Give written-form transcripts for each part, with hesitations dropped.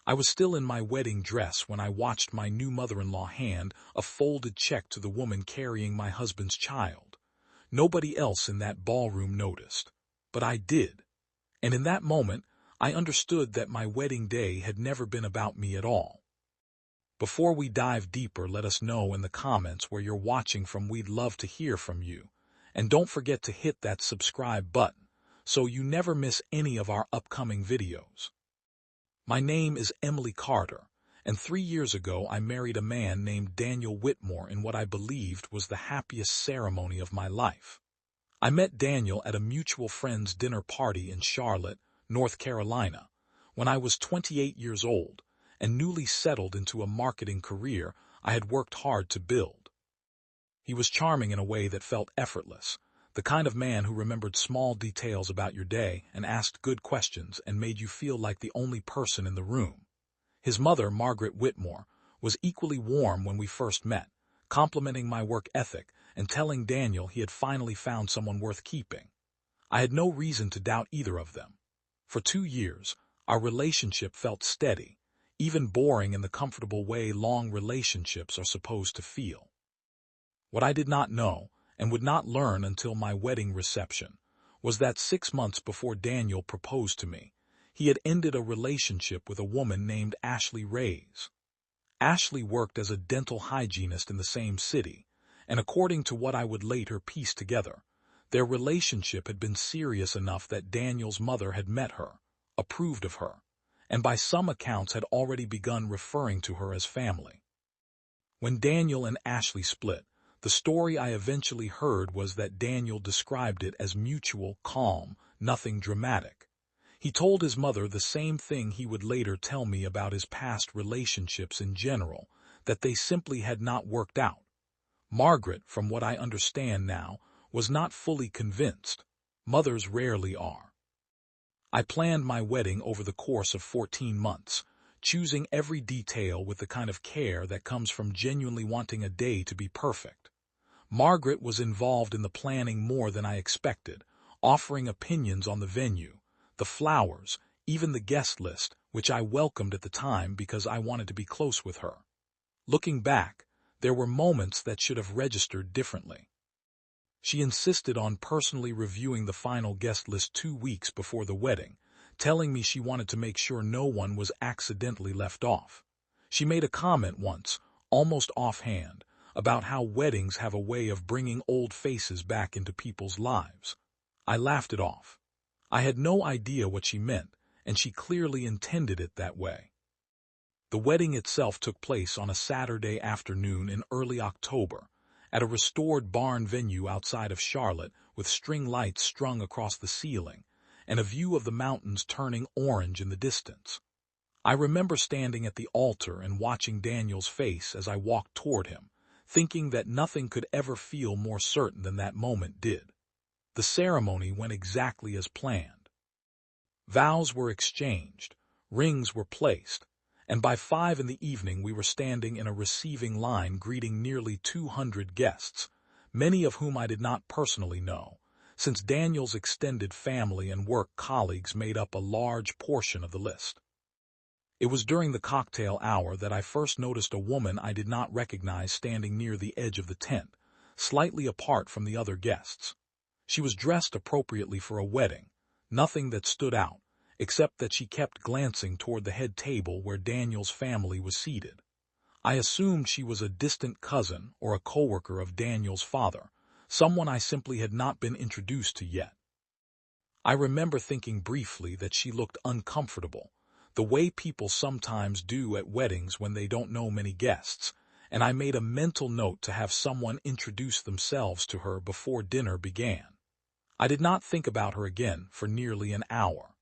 I was still in my wedding dress when I watched my new mother-in-law hand a folded check to the woman carrying my husband's child. Nobody else in that ballroom noticed, but I did. And in that moment, I understood that my wedding day had never been about me at all. Before we dive deeper, let us know in the comments where you're watching from. We'd love to hear from you. And don't forget to hit that subscribe button so you never miss any of our upcoming videos. My name is Emily Carter, and 3 years ago I married a man named Daniel Whitmore in what I believed was the happiest ceremony of my life. I met Daniel at a mutual friend's dinner party in Charlotte, North Carolina, when I was 28 years old and newly settled into a marketing career I had worked hard to build. He was charming in a way that felt effortless, the kind of man who remembered small details about your day and asked good questions and made you feel like the only person in the room. His mother, Margaret Whitmore, was equally warm when we first met, complimenting my work ethic and telling Daniel he had finally found someone worth keeping. I had no reason to doubt either of them. For 2 years, our relationship felt steady, even boring in the comfortable way long relationships are supposed to feel. What I did not know, and would not learn until my wedding reception, was that 6 months before Daniel proposed to me, he had ended a relationship with a woman named Ashley Reyes. Ashley worked as a dental hygienist in the same city, and according to what I would later piece together, their relationship had been serious enough that Daniel's mother had met her, approved of her, and by some accounts had already begun referring to her as family. When Daniel and Ashley split, the story I eventually heard was that Daniel described it as mutual, calm, nothing dramatic. He told his mother the same thing he would later tell me about his past relationships in general, that they simply had not worked out. Margaret, from what I understand now, was not fully convinced. Mothers rarely are. I planned my wedding over the course of 14 months, choosing every detail with the kind of care that comes from genuinely wanting a day to be perfect. Margaret was involved in the planning more than I expected, offering opinions on the venue, the flowers, even the guest list, which I welcomed at the time because I wanted to be close with her. Looking back, there were moments that should have registered differently. She insisted on personally reviewing the final guest list 2 weeks before the wedding, telling me she wanted to make sure no one was accidentally left off. She made a comment once, almost offhand, about how weddings have a way of bringing old faces back into people's lives. I laughed it off. I had no idea what she meant, and she clearly intended it that way. The wedding itself took place on a Saturday afternoon in early October, at a restored barn venue outside of Charlotte with string lights strung across the ceiling, and a view of the mountains turning orange in the distance. I remember standing at the altar and watching Daniel's face as I walked toward him, thinking that nothing could ever feel more certain than that moment did. The ceremony went exactly as planned. Vows were exchanged, rings were placed, and by 5 in the evening we were standing in a receiving line greeting nearly 200 guests, many of whom I did not personally know, since Daniel's extended family and work colleagues made up a large portion of the list. It was during the cocktail hour that I first noticed a woman I did not recognize standing near the edge of the tent, slightly apart from the other guests. She was dressed appropriately for a wedding, nothing that stood out, except that she kept glancing toward the head table where Daniel's family was seated. I assumed she was a distant cousin or a coworker of Daniel's father, someone I simply had not been introduced to yet. I remember thinking briefly that she looked uncomfortable, the way people sometimes do at weddings when they don't know many guests, and I made a mental note to have someone introduce themselves to her before dinner began. I did not think about her again for nearly an hour.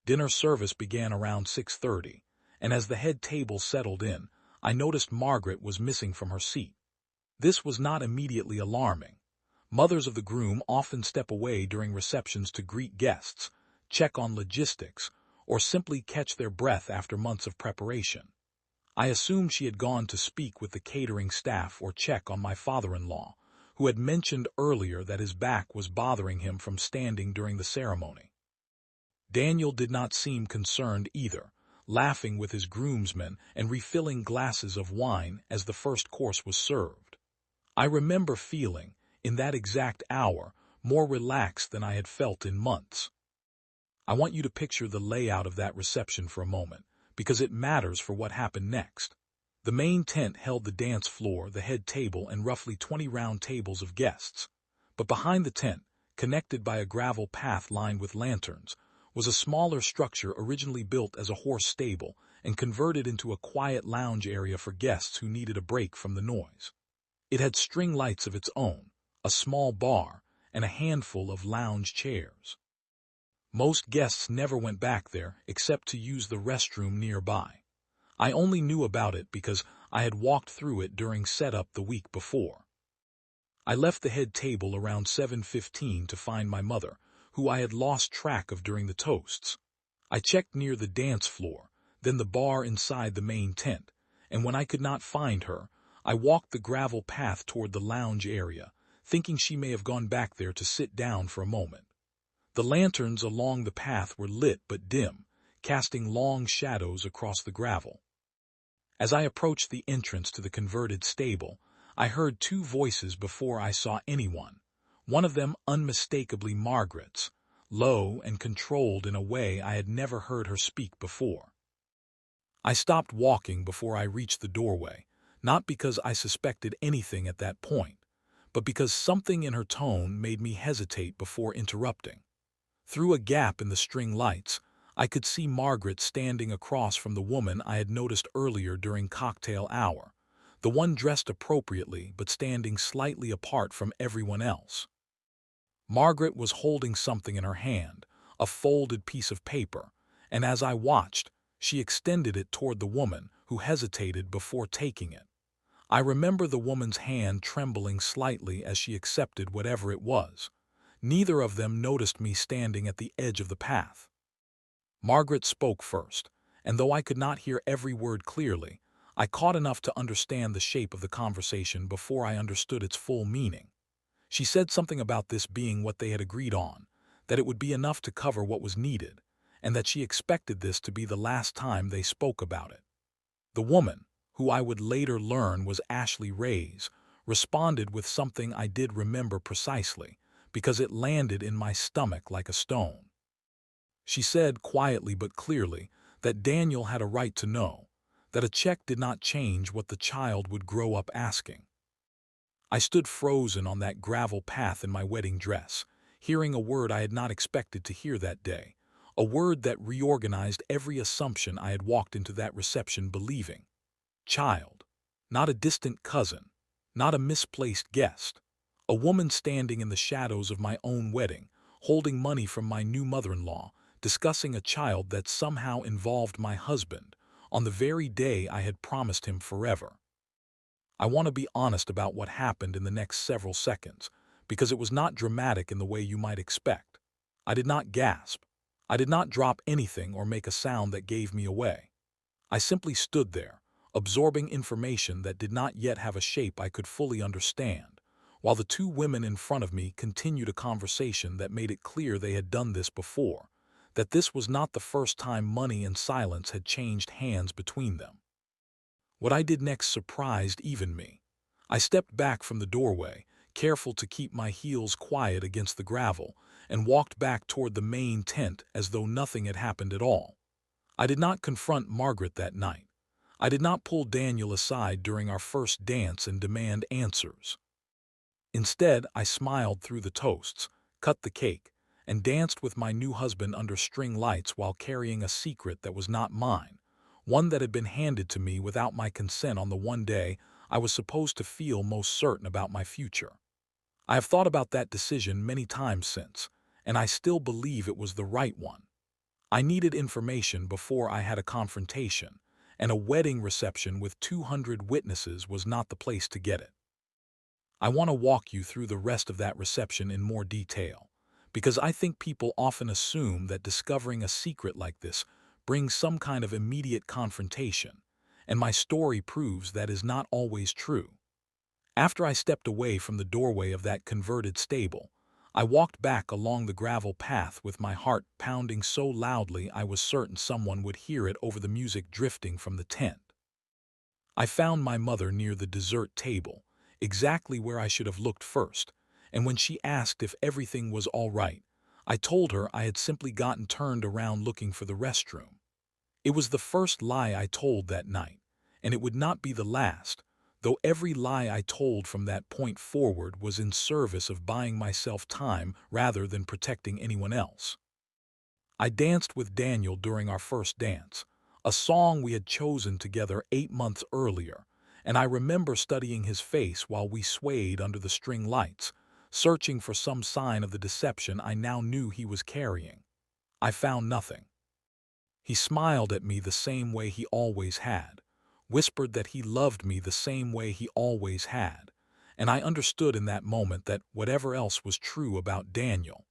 Dinner service began around 6:30, and as the head table settled in, I noticed Margaret was missing from her seat. This was not immediately alarming. Mothers of the groom often step away during receptions to greet guests, check on logistics, or simply catch their breath after months of preparation. I assumed she had gone to speak with the catering staff or check on my father-in-law, who had mentioned earlier that his back was bothering him from standing during the ceremony. Daniel did not seem concerned either, laughing with his groomsmen and refilling glasses of wine as the first course was served. I remember feeling, in that exact hour, more relaxed than I had felt in months. I want you to picture the layout of that reception for a moment, because it matters for what happened next. The main tent held the dance floor, the head table, and roughly 20 round tables of guests. But behind the tent, connected by a gravel path lined with lanterns, was a smaller structure originally built as a horse stable and converted into a quiet lounge area for guests who needed a break from the noise. It had string lights of its own, a small bar, and a handful of lounge chairs. Most guests never went back there except to use the restroom nearby. I only knew about it because I had walked through it during setup the week before. I left the head table around 7:15 to find my mother, who I had lost track of during the toasts. I checked near the dance floor, then the bar inside the main tent, and when I could not find her, I walked the gravel path toward the lounge area, thinking she may have gone back there to sit down for a moment. The lanterns along the path were lit but dim, casting long shadows across the gravel. As I approached the entrance to the converted stable, I heard two voices before I saw anyone, one of them unmistakably Margaret's, low and controlled in a way I had never heard her speak before. I stopped walking before I reached the doorway, not because I suspected anything at that point, but because something in her tone made me hesitate before interrupting. Through a gap in the string lights, I could see Margaret standing across from the woman I had noticed earlier during cocktail hour, the one dressed appropriately but standing slightly apart from everyone else. Margaret was holding something in her hand, a folded piece of paper, and as I watched, she extended it toward the woman, who hesitated before taking it. I remember the woman's hand trembling slightly as she accepted whatever it was. Neither of them noticed me standing at the edge of the path. Margaret spoke first, and though I could not hear every word clearly, I caught enough to understand the shape of the conversation before I understood its full meaning. She said something about this being what they had agreed on, that it would be enough to cover what was needed, and that she expected this to be the last time they spoke about it. The woman, who I would later learn was Ashley Ray's, responded with something I did remember precisely, because it landed in my stomach like a stone. She said quietly but clearly that Daniel had a right to know, that a check did not change what the child would grow up asking. I stood frozen on that gravel path in my wedding dress, hearing a word I had not expected to hear that day, a word that reorganized every assumption I had walked into that reception believing. Child. Not a distant cousin, not a misplaced guest, a woman standing in the shadows of my own wedding, holding money from my new mother-in-law, discussing a child that somehow involved my husband, on the very day I had promised him forever. I want to be honest about what happened in the next several seconds, because it was not dramatic in the way you might expect. I did not gasp. I did not drop anything or make a sound that gave me away. I simply stood there, absorbing information that did not yet have a shape I could fully understand, while the two women in front of me continued a conversation that made it clear they had done this before, that this was not the first time money and silence had changed hands between them. What I did next surprised even me. I stepped back from the doorway, careful to keep my heels quiet against the gravel, and walked back toward the main tent as though nothing had happened at all. I did not confront Margaret that night. I did not pull Daniel aside during our first dance and demand answers. Instead, I smiled through the toasts, cut the cake, and danced with my new husband under string lights while carrying a secret that was not mine, one that had been handed to me without my consent on the one day I was supposed to feel most certain about my future. I have thought about that decision many times since, and I still believe it was the right one. I needed information before I had a confrontation, and a wedding reception with 200 witnesses was not the place to get it. I want to walk you through the rest of that reception in more detail, because I think people often assume that discovering a secret like this brings some kind of immediate confrontation, and my story proves that is not always true. After I stepped away from the doorway of that converted stable, I walked back along the gravel path with my heart pounding so loudly I was certain someone would hear it over the music drifting from the tent. I found my mother near the dessert table, exactly where I should have looked first, and when she asked if everything was all right, I told her I had simply gotten turned around looking for the restroom. It was the first lie I told that night, and it would not be the last, though every lie I told from that point forward was in service of buying myself time rather than protecting anyone else. I danced with Daniel during our first dance, a song we had chosen together 8 months earlier, and I remember studying his face while we swayed under the string lights, searching for some sign of the deception I now knew he was carrying. I found nothing. He smiled at me the same way he always had, whispered that he loved me the same way he always had, and I understood in that moment that whatever else was true about Daniel,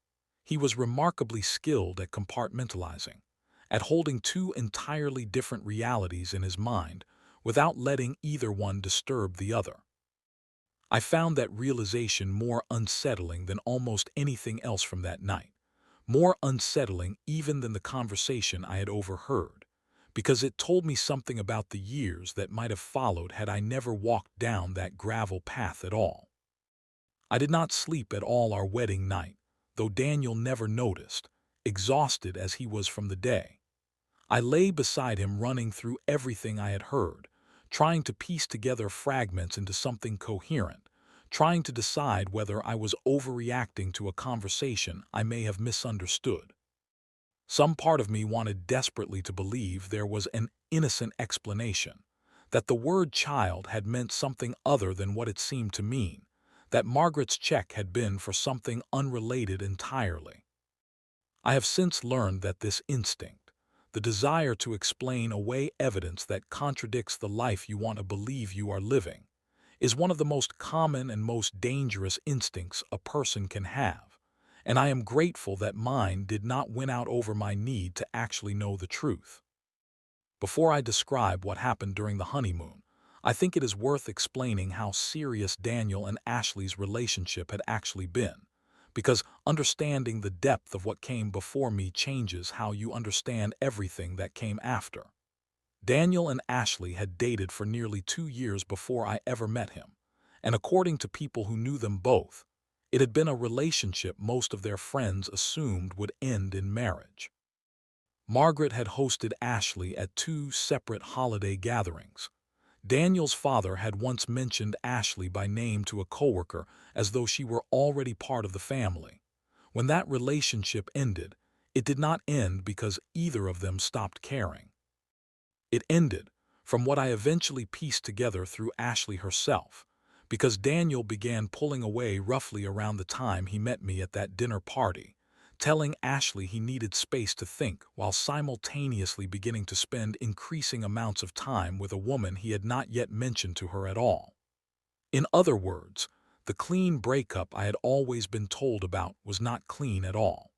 he was remarkably skilled at compartmentalizing, at holding two entirely different realities in his mind without letting either one disturb the other. I found that realization more unsettling than almost anything else from that night, more unsettling even than the conversation I had overheard, because it told me something about the years that might have followed had I never walked down that gravel path at all. I did not sleep at all our wedding night, though Daniel never noticed, exhausted as he was from the day. I lay beside him running through everything I had heard, trying to piece together fragments into something coherent, trying to decide whether I was overreacting to a conversation I may have misunderstood. Some part of me wanted desperately to believe there was an innocent explanation, that the word child had meant something other than what it seemed to mean, that Margaret's check had been for something unrelated entirely. I have since learned that this instinct, the desire to explain away evidence that contradicts the life you want to believe you are living, is one of the most common and most dangerous instincts a person can have, and I am grateful that mine did not win out over my need to actually know the truth. Before I describe what happened during the honeymoon, I think it is worth explaining how serious Daniel and Ashley's relationship had actually been, because understanding the depth of what came before me changes how you understand everything that came after. Daniel and Ashley had dated for nearly 2 years before I ever met him, and according to people who knew them both, it had been a relationship most of their friends assumed would end in marriage. Margaret had hosted Ashley at 2 separate holiday gatherings. Daniel's father had once mentioned Ashley by name to a coworker as though she were already part of the family. When that relationship ended, it did not end because either of them stopped caring. It ended, from what I eventually pieced together through Ashley herself, because Daniel began pulling away roughly around the time he met me at that dinner party, telling Ashley he needed space to think while simultaneously beginning to spend increasing amounts of time with a woman he had not yet mentioned to her at all. In other words, the clean breakup I had always been told about was not clean at all.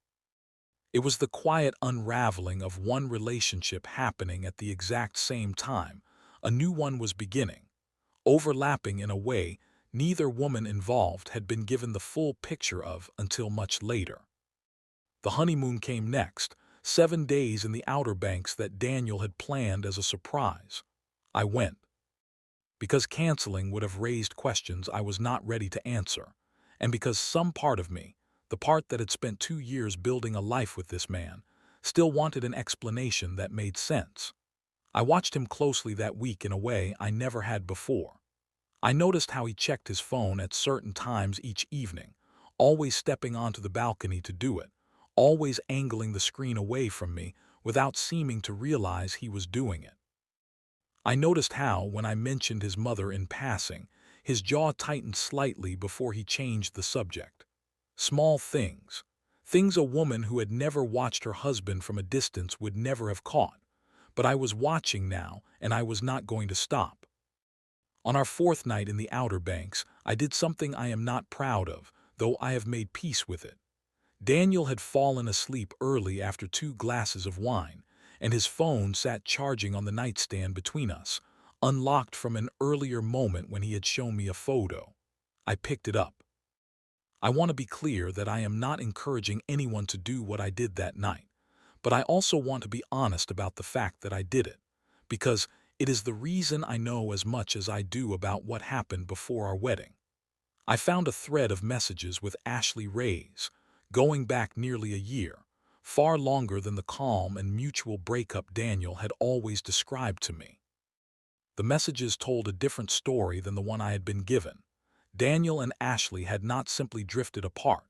It was the quiet unraveling of one relationship happening at the exact same time a new one was beginning, overlapping in a way neither woman involved had been given the full picture of until much later. The honeymoon came next, 7 days in the Outer Banks that Daniel had planned as a surprise. I went, because canceling would have raised questions I was not ready to answer, and because some part of me, the part that had spent 2 years building a life with this man, still wanted an explanation that made sense. I watched him closely that week in a way I never had before. I noticed how he checked his phone at certain times each evening, always stepping onto the balcony to do it, always angling the screen away from me without seeming to realize he was doing it. I noticed how, when I mentioned his mother in passing, his jaw tightened slightly before he changed the subject. Small things. Things a woman who had never watched her husband from a distance would never have caught. But I was watching now, and I was not going to stop. On our fourth night in the Outer Banks, I did something I am not proud of, though I have made peace with it. Daniel had fallen asleep early after 2 glasses of wine, and his phone sat charging on the nightstand between us, unlocked from an earlier moment when he had shown me a photo. I picked it up. I want to be clear that I am not encouraging anyone to do what I did that night, but I also want to be honest about the fact that I did it, because it is the reason I know as much as I do about what happened before our wedding. I found a thread of messages with Ashley Reyes, going back nearly a year, far longer than the calm and mutual breakup Daniel had always described to me. The messages told a different story than the one I had been given. Daniel and Ashley had not simply drifted apart.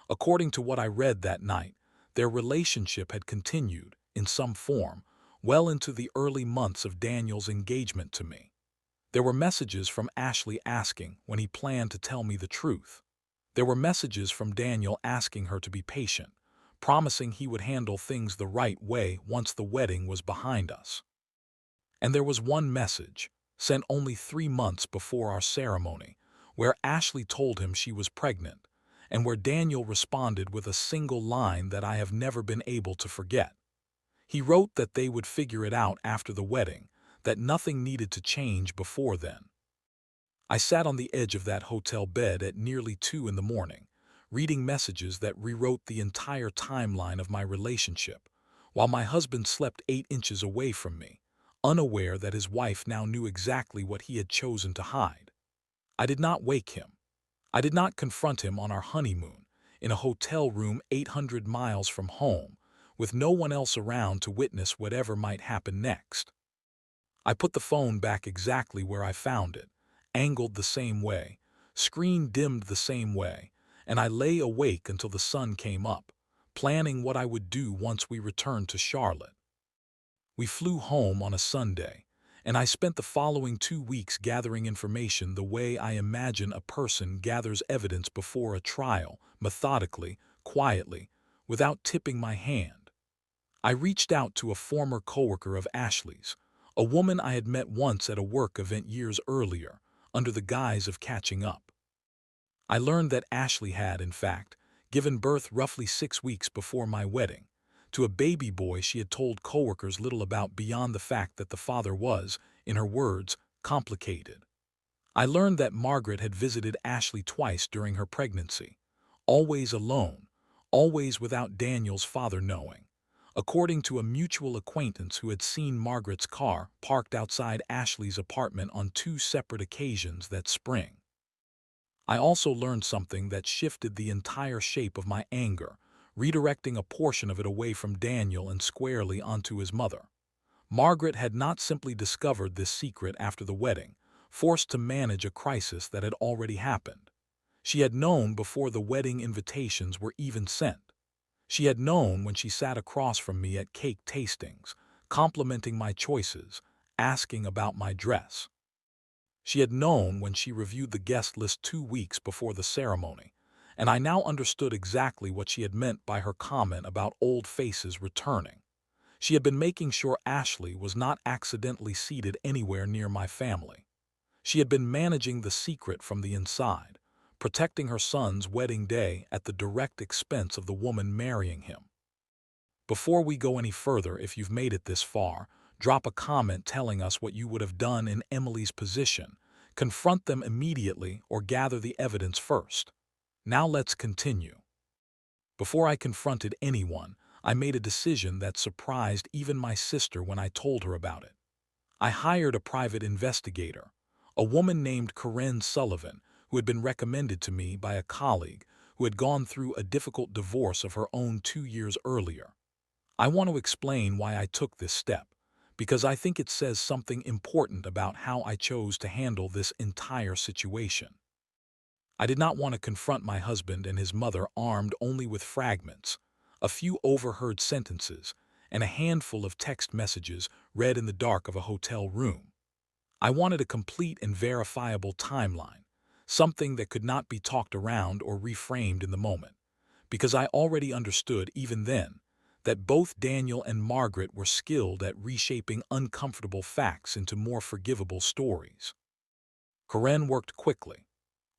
According to what I read that night, their relationship had continued, in some form, well into the early months of Daniel's engagement to me. There were messages from Ashley asking when he planned to tell me the truth. There were messages from Daniel asking her to be patient, promising he would handle things the right way once the wedding was behind us. And there was one message, sent only 3 months before our ceremony, where Ashley told him she was pregnant, and where Daniel responded with a single line that I have never been able to forget. He wrote that they would figure it out after the wedding, that nothing needed to change before then. I sat on the edge of that hotel bed at nearly 2 in the morning, reading messages that rewrote the entire timeline of my relationship, while my husband slept 8 inches away from me, unaware that his wife now knew exactly what he had chosen to hide. I did not wake him. I did not confront him on our honeymoon, in a hotel room 800 miles from home, with no one else around to witness whatever might happen next. I put the phone back exactly where I found it, angled the same way, screen dimmed the same way, and I lay awake until the sun came up, planning what I would do once we returned to Charlotte. We flew home on a Sunday, and I spent the following 2 weeks gathering information the way I imagine a person gathers evidence before a trial, methodically, quietly, without tipping my hand. I reached out to a former coworker of Ashley's, a woman I had met once at a work event years earlier, under the guise of catching up. I learned that Ashley had, in fact, given birth roughly 6 weeks before my wedding, to a baby boy she had told coworkers little about beyond the fact that the father was, in her words, complicated. I learned that Margaret had visited Ashley twice during her pregnancy, always alone, always without Daniel's father knowing, according to a mutual acquaintance who had seen Margaret's car parked outside Ashley's apartment on 2 separate occasions that spring. I also learned something that shifted the entire shape of my anger, redirecting a portion of it away from Daniel and squarely onto his mother. Margaret had not simply discovered this secret after the wedding, forced to manage a crisis that had already happened. She had known before the wedding invitations were even sent. She had known when she sat across from me at cake tastings, complimenting my choices, asking about my dress. She had known when she reviewed the guest list 2 weeks before the ceremony, and I now understood exactly what she had meant by her comment about old faces returning. She had been making sure Ashley was not accidentally seated anywhere near my family. She had been managing the secret from the inside, protecting her son's wedding day at the direct expense of the woman marrying him. Before we go any further, if you've made it this far, drop a comment telling us what you would have done in Emily's position. Confront them immediately or gather the evidence first. Now let's continue. Before I confronted anyone, I made a decision that surprised even my sister when I told her about it. I hired a private investigator, a woman named Corinne Sullivan, who had been recommended to me by a colleague who had gone through a difficult divorce of her own 2 years earlier. I want to explain why I took this step, because I think it says something important about how I chose to handle this entire situation. I did not want to confront my husband and his mother armed only with fragments, a few overheard sentences, and a handful of text messages read in the dark of a hotel room. I wanted a complete and verifiable timeline, something that could not be talked around or reframed in the moment, because I already understood even then that both Daniel and Margaret were skilled at reshaping uncomfortable facts into more forgivable stories. Corinne worked quickly.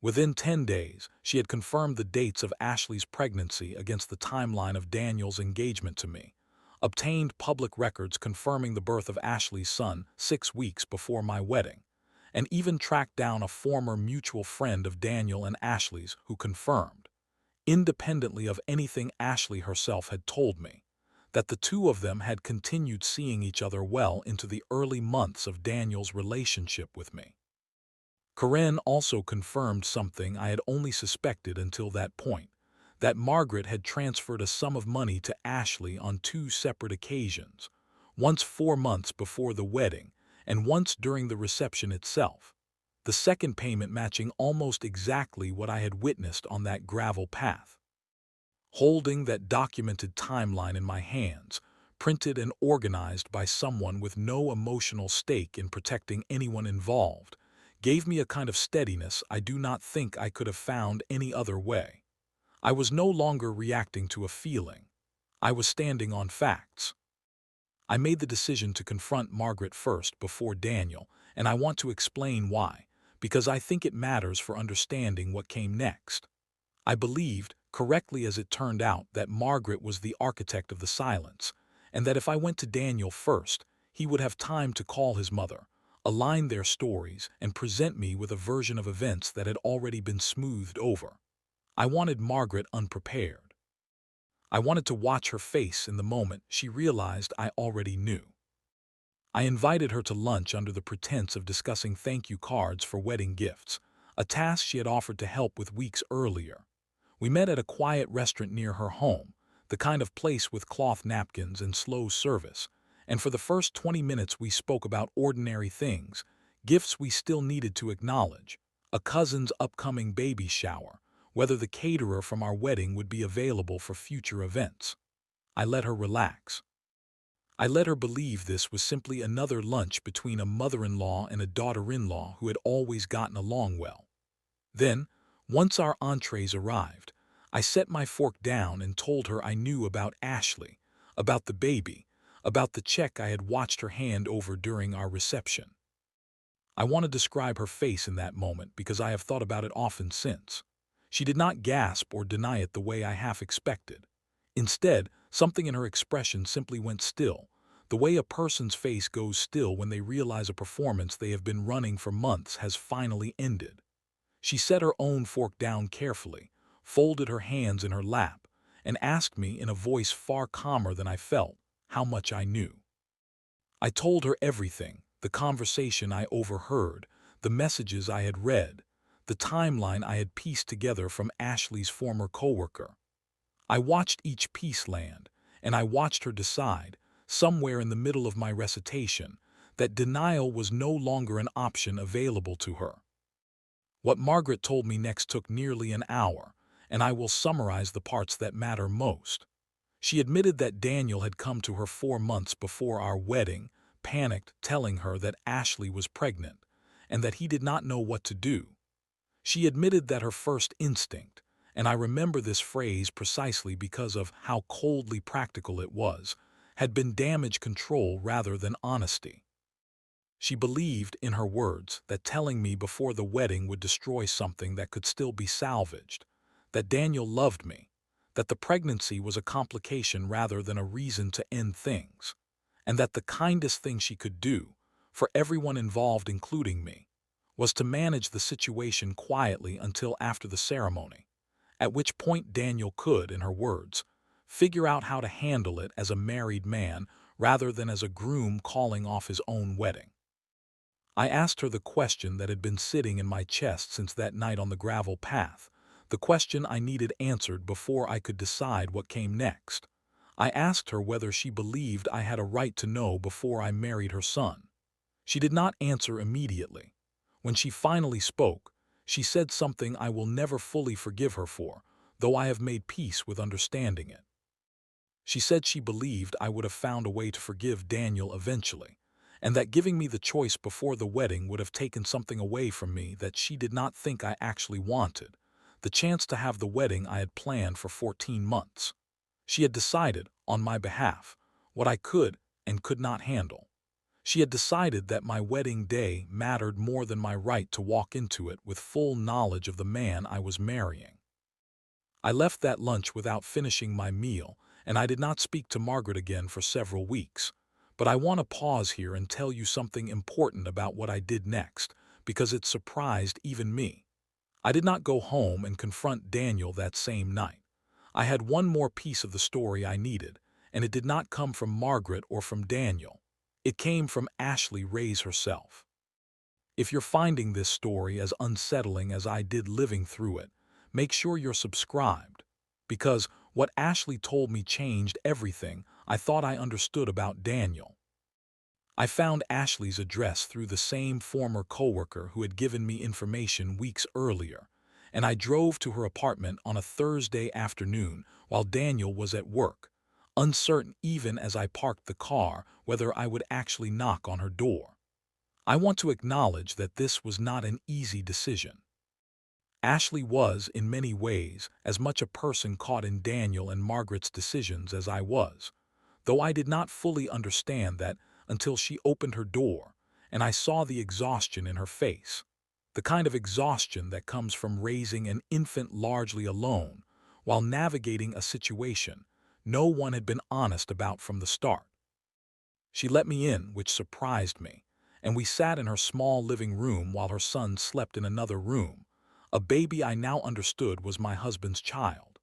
Within 10 days, she had confirmed the dates of Ashley's pregnancy against the timeline of Daniel's engagement to me, obtained public records confirming the birth of Ashley's son 6 weeks before my wedding, and even tracked down a former mutual friend of Daniel and Ashley's who confirmed. independently of anything Ashley herself had told me, that the two of them had continued seeing each other well into the early months of Daniel's relationship with me. Corinne also confirmed something I had only suspected until that point, that Margaret had transferred a sum of money to Ashley on two separate occasions, once 4 months before the wedding and once during the reception itself, the second payment matching almost exactly what I had witnessed on that gravel path. Holding that documented timeline in my hands, printed and organized by someone with no emotional stake in protecting anyone involved, gave me a kind of steadiness I do not think I could have found any other way. I was no longer reacting to a feeling. I was standing on facts. I made the decision to confront Margaret first before Daniel, and I want to explain why, because I think it matters for understanding what came next. I believed, correctly as it turned out, that Margaret was the architect of the silence, and that if I went to Daniel first, he would have time to call his mother, align their stories, and present me with a version of events that had already been smoothed over. I wanted Margaret unprepared. I wanted to watch her face in the moment she realized I already knew. I invited her to lunch under the pretense of discussing thank you cards for wedding gifts, a task she had offered to help with weeks earlier. We met at a quiet restaurant near her home, the kind of place with cloth napkins and slow service, and for the first 20 minutes we spoke about ordinary things, gifts we still needed to acknowledge, a cousin's upcoming baby shower, whether the caterer from our wedding would be available for future events. I let her relax. I let her believe this was simply another lunch between a mother-in-law and a daughter-in-law who had always gotten along well. Then, once our entrees arrived, I set my fork down and told her I knew about Ashley, about the baby, about the check I had watched her hand over during our reception. I want to describe her face in that moment because I have thought about it often since. She did not gasp or deny it the way I half expected. Instead, something in her expression simply went still, the way a person's face goes still when they realize a performance they have been running for months has finally ended. She set her own fork down carefully, folded her hands in her lap, and asked me in a voice far calmer than I felt how much I knew. I told her everything, the conversation I overheard, the messages I had read, the timeline I had pieced together from Ashley's former coworker. I watched each piece land, and I watched her decide, somewhere in the middle of my recitation, that denial was no longer an option available to her. What Margaret told me next took nearly an hour, and I will summarize the parts that matter most. She admitted that Daniel had come to her 4 months before our wedding, panicked, telling her that Ashley was pregnant, and that he did not know what to do. She admitted that her first instinct, and I remember this phrase precisely because of how coldly practical it was, had been damage control rather than honesty. She believed, in her words, that telling me before the wedding would destroy something that could still be salvaged, that Daniel loved me, that the pregnancy was a complication rather than a reason to end things, and that the kindest thing she could do, for everyone involved including me, was to manage the situation quietly until after the ceremony, at which point Daniel could, in her words, figure out how to handle it as a married man rather than as a groom calling off his own wedding. I asked her the question that had been sitting in my chest since that night on the gravel path, the question I needed answered before I could decide what came next. I asked her whether she believed I had a right to know before I married her son. She did not answer immediately. When she finally spoke, she said something I will never fully forgive her for, though I have made peace with understanding it. She said she believed I would have found a way to forgive Daniel eventually, and that giving me the choice before the wedding would have taken something away from me that she did not think I actually wanted, the chance to have the wedding I had planned for 14 months. She had decided, on my behalf, what I could and could not handle. She had decided that my wedding day mattered more than my right to walk into it with full knowledge of the man I was marrying. I left that lunch without finishing my meal, and I did not speak to Margaret again for several weeks. But I want to pause here and tell you something important about what I did next, because it surprised even me. I did not go home and confront Daniel that same night. I had one more piece of the story I needed, and it did not come from Margaret or from Daniel. It came from Ashley Reyes herself. If you're finding this story as unsettling as I did living through it, make sure you're subscribed. Because what Ashley told me changed everything I thought I understood about Daniel. I found Ashley's address through the same former coworker who had given me information weeks earlier, and I drove to her apartment on a Thursday afternoon while Daniel was at work, uncertain even as I parked the car whether I would actually knock on her door. I want to acknowledge that this was not an easy decision. Ashley was, in many ways, as much a person caught in Daniel and Margaret's decisions as I was, though I did not fully understand that until she opened her door and I saw the exhaustion in her face, the kind of exhaustion that comes from raising an infant largely alone while navigating a situation no one had been honest about from the start. She let me in, which surprised me, and we sat in her small living room while her son slept in another room, a baby I now understood was my husband's child.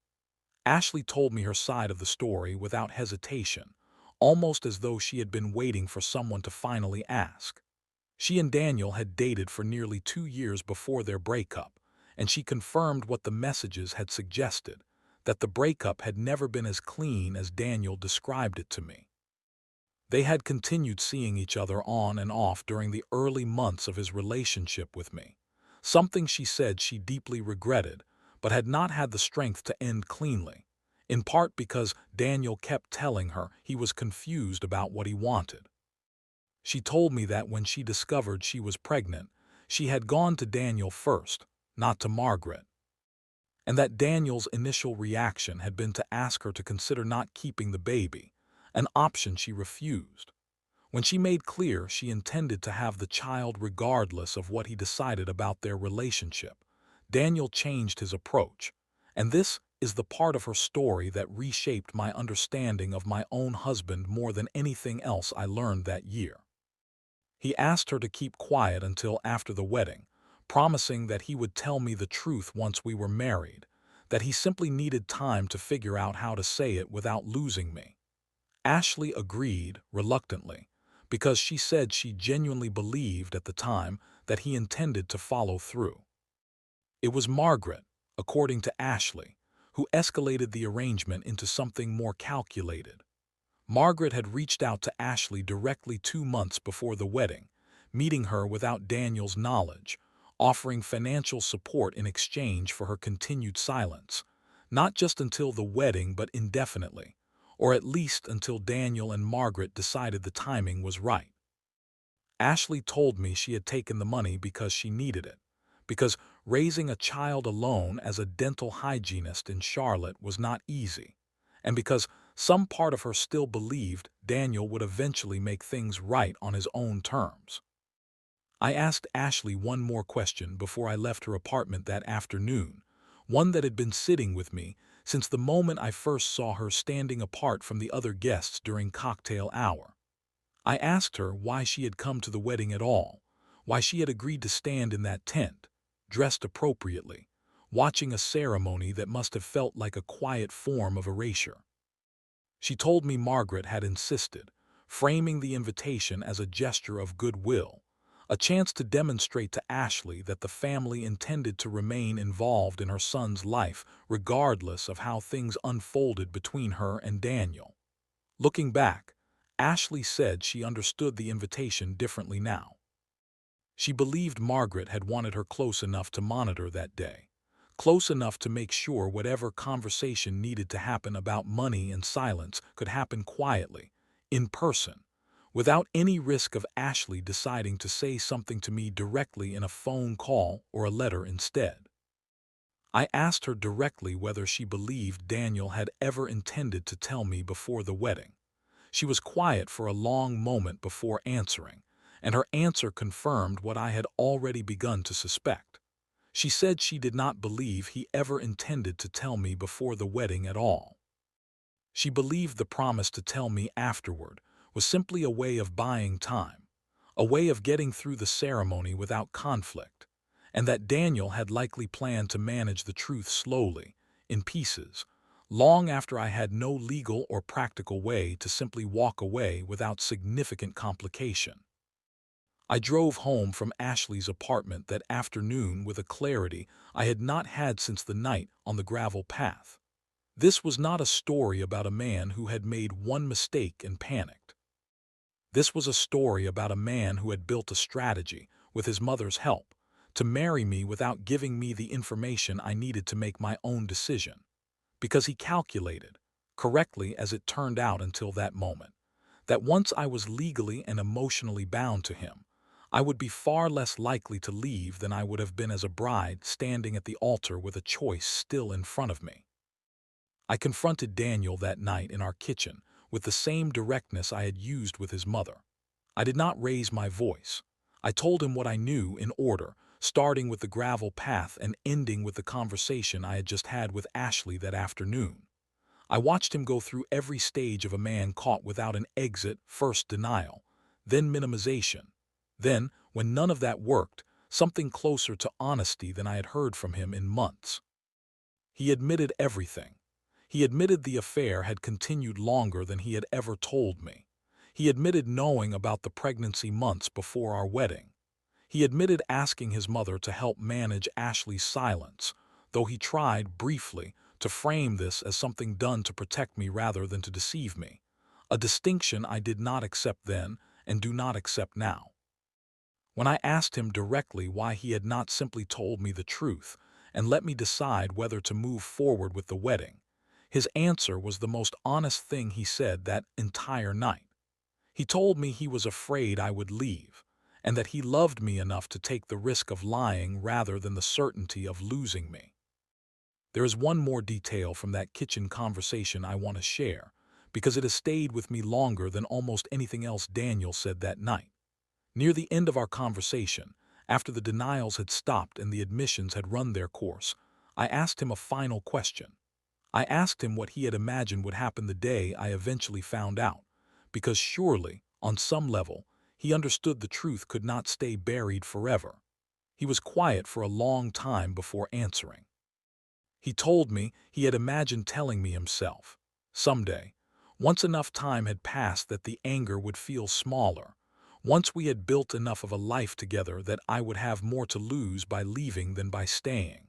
Ashley told me her side of the story without hesitation, almost as though she had been waiting for someone to finally ask. She and Daniel had dated for nearly 2 years before their breakup, and she confirmed what the messages had suggested, that the breakup had never been as clean as Daniel described it to me. They had continued seeing each other on and off during the early months of his relationship with me, something she said she deeply regretted, but had not had the strength to end cleanly, in part because Daniel kept telling her he was confused about what he wanted. She told me that when she discovered she was pregnant, she had gone to Daniel first, not to Margaret, and that Daniel's initial reaction had been to ask her to consider not keeping the baby, an option she refused. When she made clear she intended to have the child regardless of what he decided about their relationship, Daniel changed his approach, and this is the part of her story that reshaped my understanding of my own husband more than anything else I learned that year. He asked her to keep quiet until after the wedding, promising that he would tell me the truth once we were married, that he simply needed time to figure out how to say it without losing me. Ashley agreed, reluctantly, because she said she genuinely believed at the time that he intended to follow through. It was Margaret, according to Ashley, who escalated the arrangement into something more calculated. Margaret had reached out to Ashley directly 2 months before the wedding, meeting her without Daniel's knowledge, offering financial support in exchange for her continued silence, not just until the wedding but indefinitely, or at least until Daniel and Margaret decided the timing was right. Ashley told me she had taken the money because she needed it, because raising a child alone as a dental hygienist in Charlotte was not easy, and because some part of her still believed Daniel would eventually make things right on his own terms. I asked Ashley one more question before I left her apartment that afternoon, one that had been sitting with me since the moment I first saw her standing apart from the other guests during cocktail hour. I asked her why she had come to the wedding at all, why she had agreed to stand in that tent, dressed appropriately, watching a ceremony that must have felt like a quiet form of erasure. She told me Margaret had insisted, framing the invitation as a gesture of goodwill, a chance to demonstrate to Ashley that the family intended to remain involved in her son's life regardless of how things unfolded between her and Daniel. Looking back, Ashley said she understood the invitation differently now. She believed Margaret had wanted her close enough to monitor that day, close enough to make sure whatever conversation needed to happen about money and silence could happen quietly, in person, without any risk of Ashley deciding to say something to me directly in a phone call or a letter instead. I asked her directly whether she believed Daniel had ever intended to tell me before the wedding. She was quiet for a long moment before answering, and her answer confirmed what I had already begun to suspect. She said she did not believe he ever intended to tell me before the wedding at all. She believed the promise to tell me afterward was simply a way of buying time, a way of getting through the ceremony without conflict, and that Daniel had likely planned to manage the truth slowly, in pieces, long after I had no legal or practical way to simply walk away without significant complication. I drove home from Ashley's apartment that afternoon with a clarity I had not had since the night on the gravel path. This was not a story about a man who had made one mistake and panicked. This was a story about a man who had built a strategy, with his mother's help, to marry me without giving me the information I needed to make my own decision. Because he calculated, correctly as it turned out until that moment, that once I was legally and emotionally bound to him, I would be far less likely to leave than I would have been as a bride standing at the altar with a choice still in front of me. I confronted Daniel that night in our kitchen with the same directness I had used with his mother. I did not raise my voice. I told him what I knew in order, starting with the gravel path and ending with the conversation I had just had with Ashley that afternoon. I watched him go through every stage of a man caught without an exit: first denial, then minimization. Then, when none of that worked, something closer to honesty than I had heard from him in months. He admitted everything. He admitted the affair had continued longer than he had ever told me. He admitted knowing about the pregnancy months before our wedding. He admitted asking his mother to help manage Ashley's silence, though he tried, briefly, to frame this as something done to protect me rather than to deceive me, a distinction I did not accept then and do not accept now. When I asked him directly why he had not simply told me the truth and let me decide whether to move forward with the wedding, his answer was the most honest thing he said that entire night. He told me he was afraid I would leave, and that he loved me enough to take the risk of lying rather than the certainty of losing me. There is one more detail from that kitchen conversation I want to share, because it has stayed with me longer than almost anything else Daniel said that night. Near the end of our conversation, after the denials had stopped and the admissions had run their course, I asked him a final question. I asked him what he had imagined would happen the day I eventually found out, because surely, on some level, he understood the truth could not stay buried forever. He was quiet for a long time before answering. He told me he had imagined telling me himself, someday, once enough time had passed that the anger would feel smaller, once we had built enough of a life together that I would have more to lose by leaving than by staying.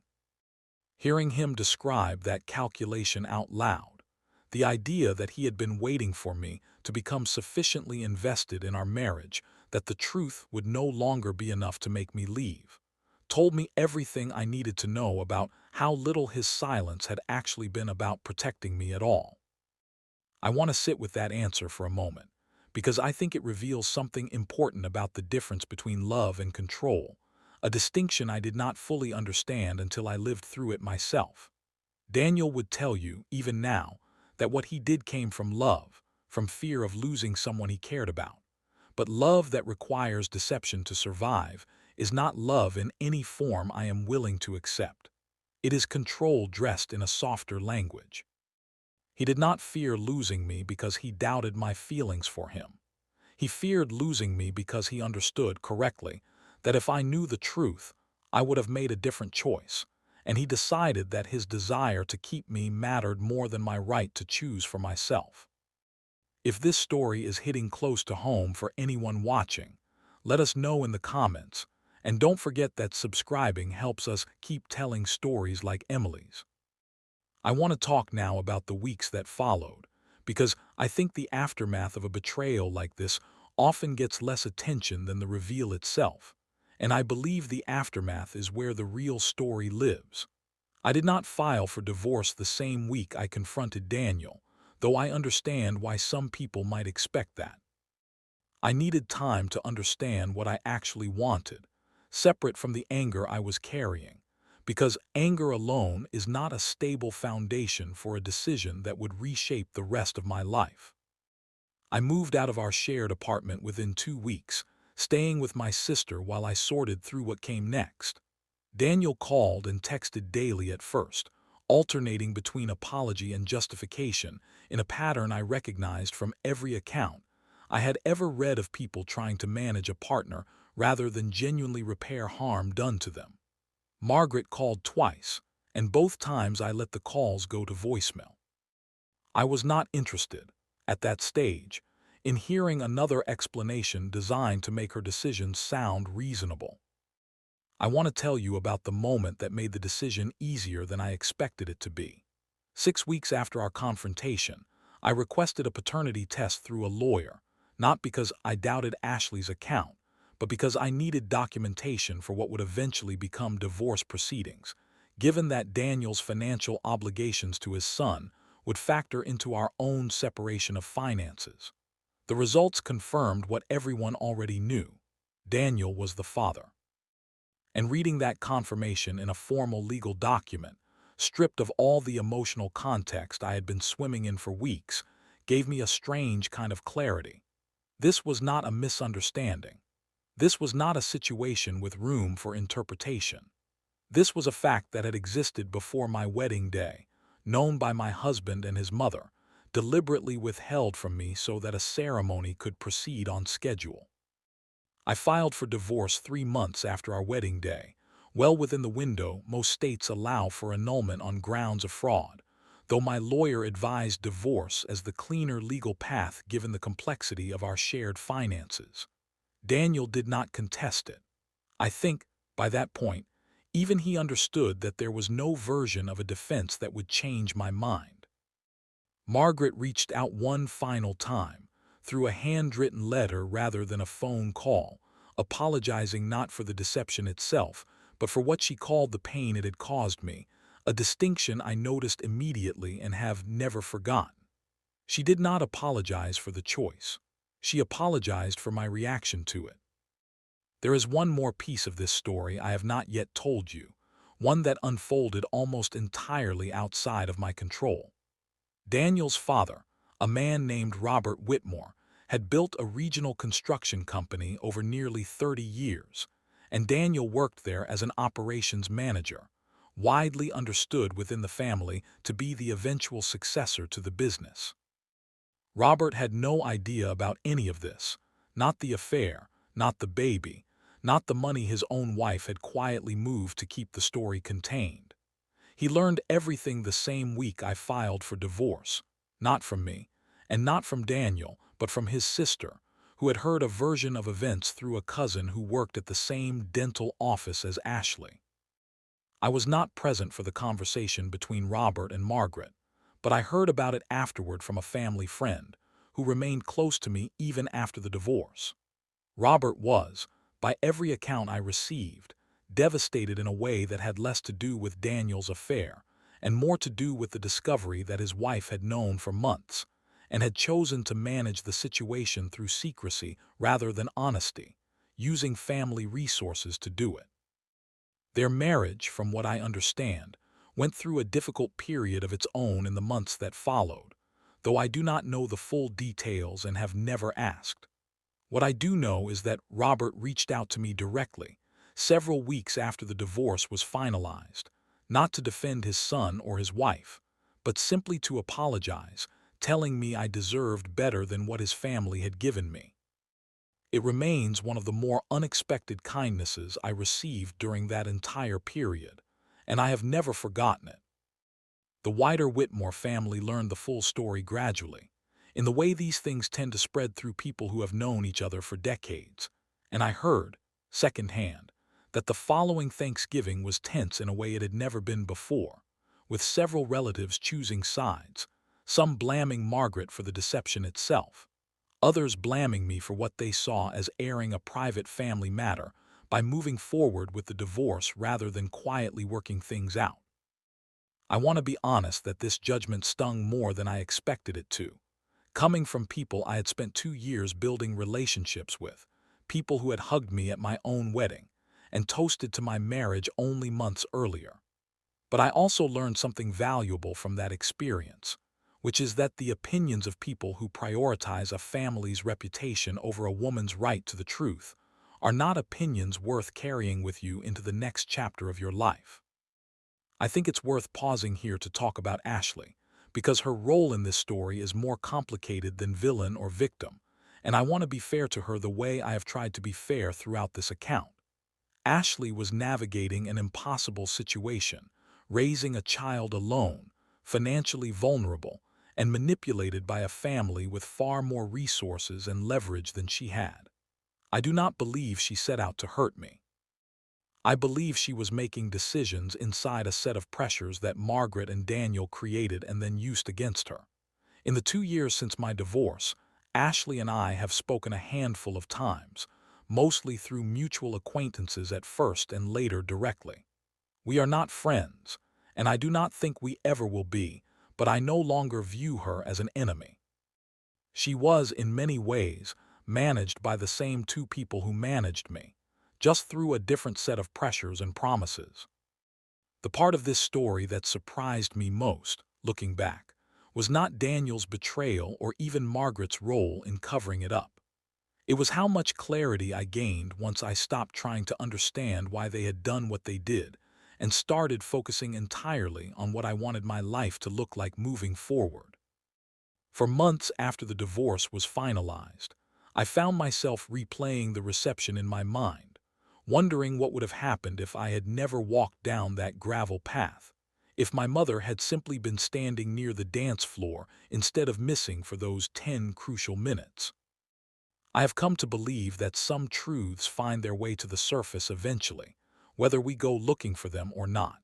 Hearing him describe that calculation out loud, the idea that he had been waiting for me to become sufficiently invested in our marriage that the truth would no longer be enough to make me leave, told me everything I needed to know about how little his silence had actually been about protecting me at all. I want to sit with that answer for a moment, because I think it reveals something important about the difference between love and control, a distinction I did not fully understand until I lived through it myself. Daniel would tell you, even now, that what he did came from love, from fear of losing someone he cared about. But love that requires deception to survive is not love in any form I am willing to accept. It is control dressed in a softer language. He did not fear losing me because he doubted my feelings for him. He feared losing me because he understood correctly that if I knew the truth, I would have made a different choice, and he decided that his desire to keep me mattered more than my right to choose for myself. If this story is hitting close to home for anyone watching, let us know in the comments, and don't forget that subscribing helps us keep telling stories like Emily's. I want to talk now about the weeks that followed, because I think the aftermath of a betrayal like this often gets less attention than the reveal itself, and I believe the aftermath is where the real story lives. I did not file for divorce the same week I confronted Daniel, though I understand why some people might expect that. I needed time to understand what I actually wanted, separate from the anger I was carrying, because anger alone is not a stable foundation for a decision that would reshape the rest of my life. I moved out of our shared apartment within 2 weeks, staying with my sister while I sorted through what came next. Daniel called and texted daily at first, alternating between apology and justification in a pattern I recognized from every account I had ever read of people trying to manage a partner rather than genuinely repair harm done to them. Margaret called twice, and both times I let the calls go to voicemail. I was not interested, at that stage, in hearing another explanation designed to make her decision sound reasonable. I want to tell you about the moment that made the decision easier than I expected it to be. 6 weeks after our confrontation, I requested a paternity test through a lawyer, not because I doubted Ashley's account, but because I needed documentation for what would eventually become divorce proceedings, given that Daniel's financial obligations to his son would factor into our own separation of finances. The results confirmed what everyone already knew. Daniel was the father. And reading that confirmation in a formal legal document, stripped of all the emotional context I had been swimming in for weeks, gave me a strange kind of clarity. This was not a misunderstanding. This was not a situation with room for interpretation. This was a fact that had existed before my wedding day, known by my husband and his mother, deliberately withheld from me so that a ceremony could proceed on schedule. I filed for divorce 3 months after our wedding day, well within the window most states allow for annulment on grounds of fraud, though my lawyer advised divorce as the cleaner legal path given the complexity of our shared finances. Daniel did not contest it. I think, by that point, even he understood that there was no version of a defense that would change my mind. Margaret reached out one final time, through a handwritten letter rather than a phone call, apologizing not for the deception itself, but for what she called the pain it had caused me, a distinction I noticed immediately and have never forgotten. She did not apologize for the choice. She apologized for my reaction to it. There is one more piece of this story I have not yet told you, one that unfolded almost entirely outside of my control. Daniel's father, a man named Robert Whitmore, had built a regional construction company over nearly 30 years, and Daniel worked there as an operations manager, widely understood within the family to be the eventual successor to the business. Robert had no idea about any of this, not the affair, not the baby, not the money his own wife had quietly moved to keep the story contained. He learned everything the same week I filed for divorce, not from me, and not from Daniel, but from his sister, who had heard a version of events through a cousin who worked at the same dental office as Ashley. I was not present for the conversation between Robert and Margaret, but I heard about it afterward from a family friend, who remained close to me even after the divorce. Robert was, by every account I received, devastated in a way that had less to do with Daniel's affair and more to do with the discovery that his wife had known for months and had chosen to manage the situation through secrecy rather than honesty, using family resources to do it. Their marriage, from what I understand, went through a difficult period of its own in the months that followed, though I do not know the full details and have never asked. What I do know is that Robert reached out to me directly, several weeks after the divorce was finalized, not to defend his son or his wife, but simply to apologize, telling me I deserved better than what his family had given me. It remains one of the more unexpected kindnesses I received during that entire period, and I have never forgotten it. The wider Whitmore family learned the full story gradually, in the way these things tend to spread through people who have known each other for decades, and I heard, secondhand, that the following Thanksgiving was tense in a way it had never been before, with several relatives choosing sides, some blaming Margaret for the deception itself, others blaming me for what they saw as airing a private family matter by moving forward with the divorce rather than quietly working things out. I want to be honest that this judgment stung more than I expected it to, coming from people I had spent 2 years building relationships with, people who had hugged me at my own wedding and toasted to my marriage only months earlier. But I also learned something valuable from that experience, which is that the opinions of people who prioritize a family's reputation over a woman's right to the truth are not opinions worth carrying with you into the next chapter of your life. I think it's worth pausing here to talk about Ashley, because her role in this story is more complicated than villain or victim, and I want to be fair to her the way I have tried to be fair throughout this account. Ashley was navigating an impossible situation, raising a child alone, financially vulnerable, and manipulated by a family with far more resources and leverage than she had. I do not believe she set out to hurt me. I believe she was making decisions inside a set of pressures that Margaret and Daniel created and then used against her. In the 2 years since my divorce, Ashley and I have spoken a handful of times, mostly through mutual acquaintances at first and later directly. We are not friends, and I do not think we ever will be, but I no longer view her as an enemy. She was, in many ways, managed by the same two people who managed me, just through a different set of pressures and promises. The part of this story that surprised me most, looking back, was not Daniel's betrayal or even Margaret's role in covering it up. It was how much clarity I gained once I stopped trying to understand why they had done what they did and started focusing entirely on what I wanted my life to look like moving forward. For months after the divorce was finalized, I found myself replaying the reception in my mind, wondering what would have happened if I had never walked down that gravel path, if my mother had simply been standing near the dance floor instead of missing for those 10 crucial minutes. I have come to believe that some truths find their way to the surface eventually, whether we go looking for them or not.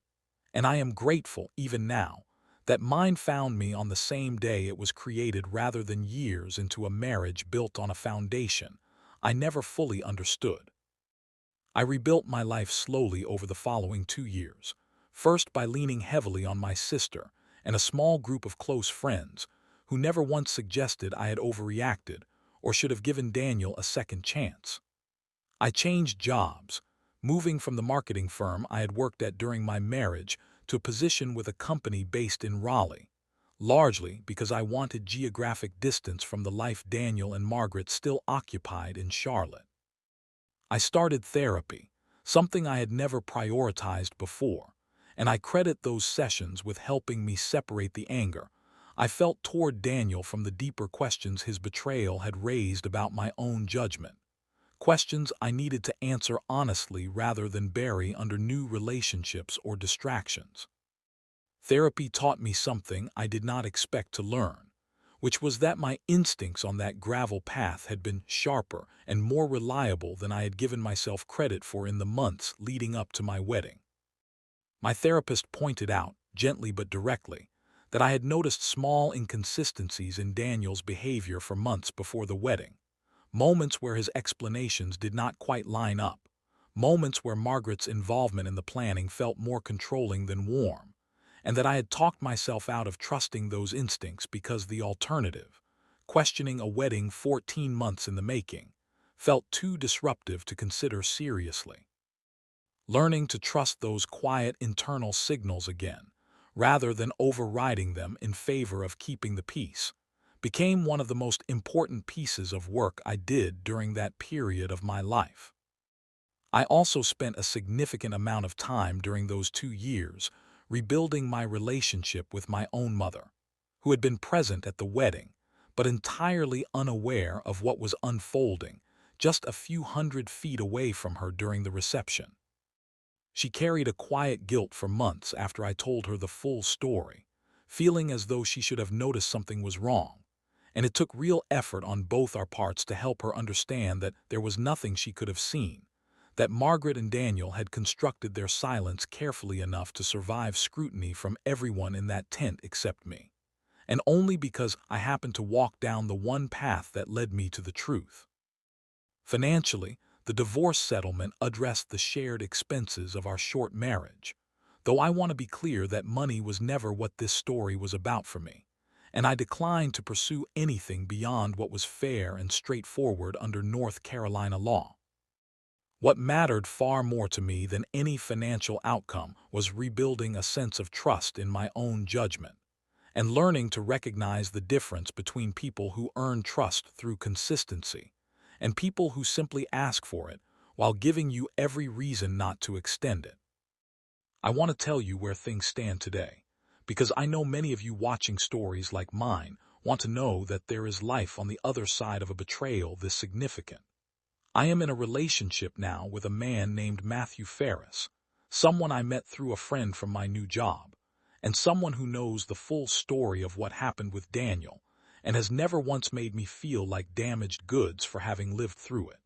And I am grateful, even now, that mine found me on the same day it was created rather than years into a marriage built on a foundation I never fully understood. I rebuilt my life slowly over the following 2 years, first by leaning heavily on my sister and a small group of close friends who never once suggested I had overreacted or should have given Daniel a second chance. I changed jobs, moving from the marketing firm I had worked at during my marriage to a position with a company based in Raleigh, largely because I wanted geographic distance from the life Daniel and Margaret still occupied in Charlotte. I started therapy, something I had never prioritized before, and I credit those sessions with helping me separate the anger I felt toward Daniel from the deeper questions his betrayal had raised about my own judgment. Questions I needed to answer honestly rather than bury under new relationships or distractions. Therapy taught me something I did not expect to learn, which was that my instincts on that gravel path had been sharper and more reliable than I had given myself credit for in the months leading up to my wedding. My therapist pointed out, gently but directly, that I had noticed small inconsistencies in Daniel's behavior for months before the wedding. Moments where his explanations did not quite line up. Moments where Margaret's involvement in the planning felt more controlling than warm. And that I had talked myself out of trusting those instincts because the alternative, questioning a wedding 14 months in the making, felt too disruptive to consider seriously. Learning to trust those quiet internal signals again, rather than overriding them in favor of keeping the peace, became one of the most important pieces of work I did during that period of my life. I also spent a significant amount of time during those 2 years rebuilding my relationship with my own mother, who had been present at the wedding, but entirely unaware of what was unfolding just a few hundred feet away from her during the reception. She carried a quiet guilt for months after I told her the full story, feeling as though she should have noticed something was wrong, and it took real effort on both our parts to help her understand that there was nothing she could have seen, that Margaret and Daniel had constructed their silence carefully enough to survive scrutiny from everyone in that tent except me, and only because I happened to walk down the one path that led me to the truth. Financially, the divorce settlement addressed the shared expenses of our short marriage, though I want to be clear that money was never what this story was about for me, and I declined to pursue anything beyond what was fair and straightforward under North Carolina law. What mattered far more to me than any financial outcome was rebuilding a sense of trust in my own judgment, and learning to recognize the difference between people who earn trust through consistency and people who simply ask for it while giving you every reason not to extend it. I want to tell you where things stand today, because I know many of you watching stories like mine want to know that there is life on the other side of a betrayal this significant. I am in a relationship now with a man named Matthew Ferris, someone I met through a friend from my new job, and someone who knows the full story of what happened with Daniel, and has never once made me feel like damaged goods for having lived through it.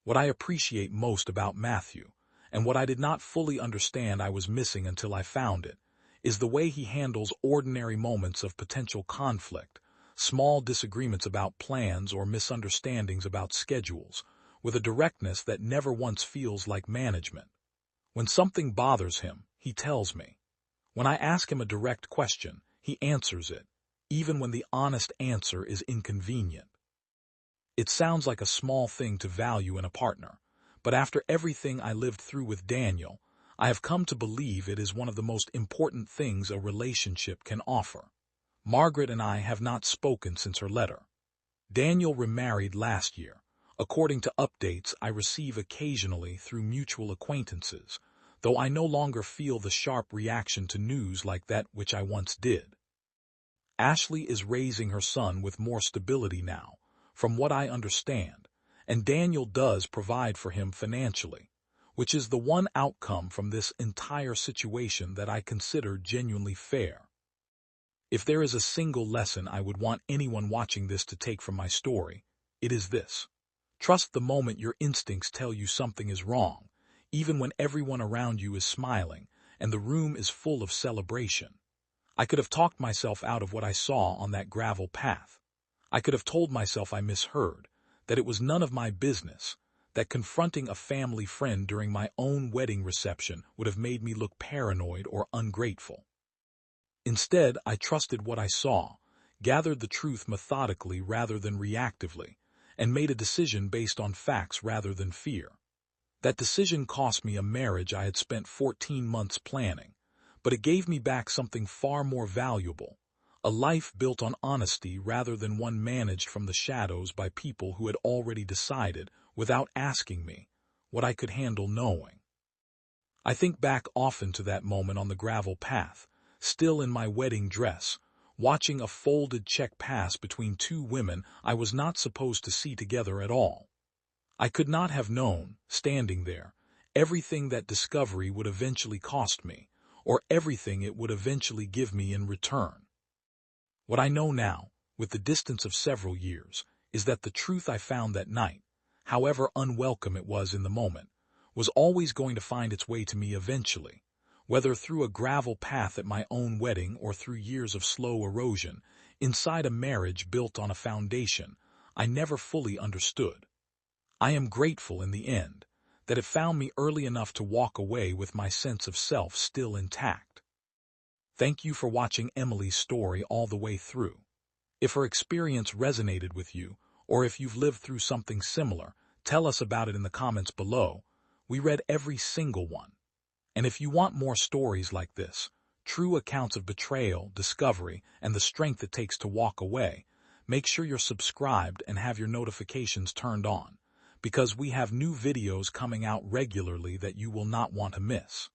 What I appreciate most about Matthew, and what I did not fully understand I was missing until I found it, is the way he handles ordinary moments of potential conflict, small disagreements about plans or misunderstandings about schedules, with a directness that never once feels like management. When something bothers him, he tells me. When I ask him a direct question, he answers it, even when the honest answer is inconvenient. It sounds like a small thing to value in a partner, but after everything I lived through with Daniel, I have come to believe it is one of the most important things a relationship can offer. Margaret and I have not spoken since her letter. Daniel remarried last year, according to updates I receive occasionally through mutual acquaintances, though I no longer feel the sharp reaction to news like that which I once did. Ashley is raising her son with more stability now, from what I understand, and Daniel does provide for him financially, which is the one outcome from this entire situation that I consider genuinely fair. If there is a single lesson I would want anyone watching this to take from my story, it is this. Trust the moment your instincts tell you something is wrong, even when everyone around you is smiling and the room is full of celebration. I could have talked myself out of what I saw on that gravel path. I could have told myself I misheard, that it was none of my business, that confronting a family friend during my own wedding reception would have made me look paranoid or ungrateful. Instead, I trusted what I saw, gathered the truth methodically rather than reactively, and made a decision based on facts rather than fear. That decision cost me a marriage I had spent 14 months planning, but it gave me back something far more valuable, a life built on honesty rather than one managed from the shadows by people who had already decided, without asking me, what I could handle knowing. I think back often to that moment on the gravel path, still in my wedding dress, watching a folded check pass between two women I was not supposed to see together at all. I could not have known, standing there, everything that discovery would eventually cost me, or everything it would eventually give me in return. What I know now, with the distance of several years, is that the truth I found that night, however unwelcome it was in the moment, was always going to find its way to me eventually, whether through a gravel path at my own wedding or through years of slow erosion, inside a marriage built on a foundation I never fully understood. I am grateful in the end that it found me early enough to walk away with my sense of self still intact. Thank you for watching Emily's story all the way through. If her experience resonated with you, or if you've lived through something similar, tell us about it in the comments below. We read every single one. And if you want more stories like this, true accounts of betrayal, discovery, and the strength it takes to walk away, make sure you're subscribed and have your notifications turned on, because we have new videos coming out regularly that you will not want to miss.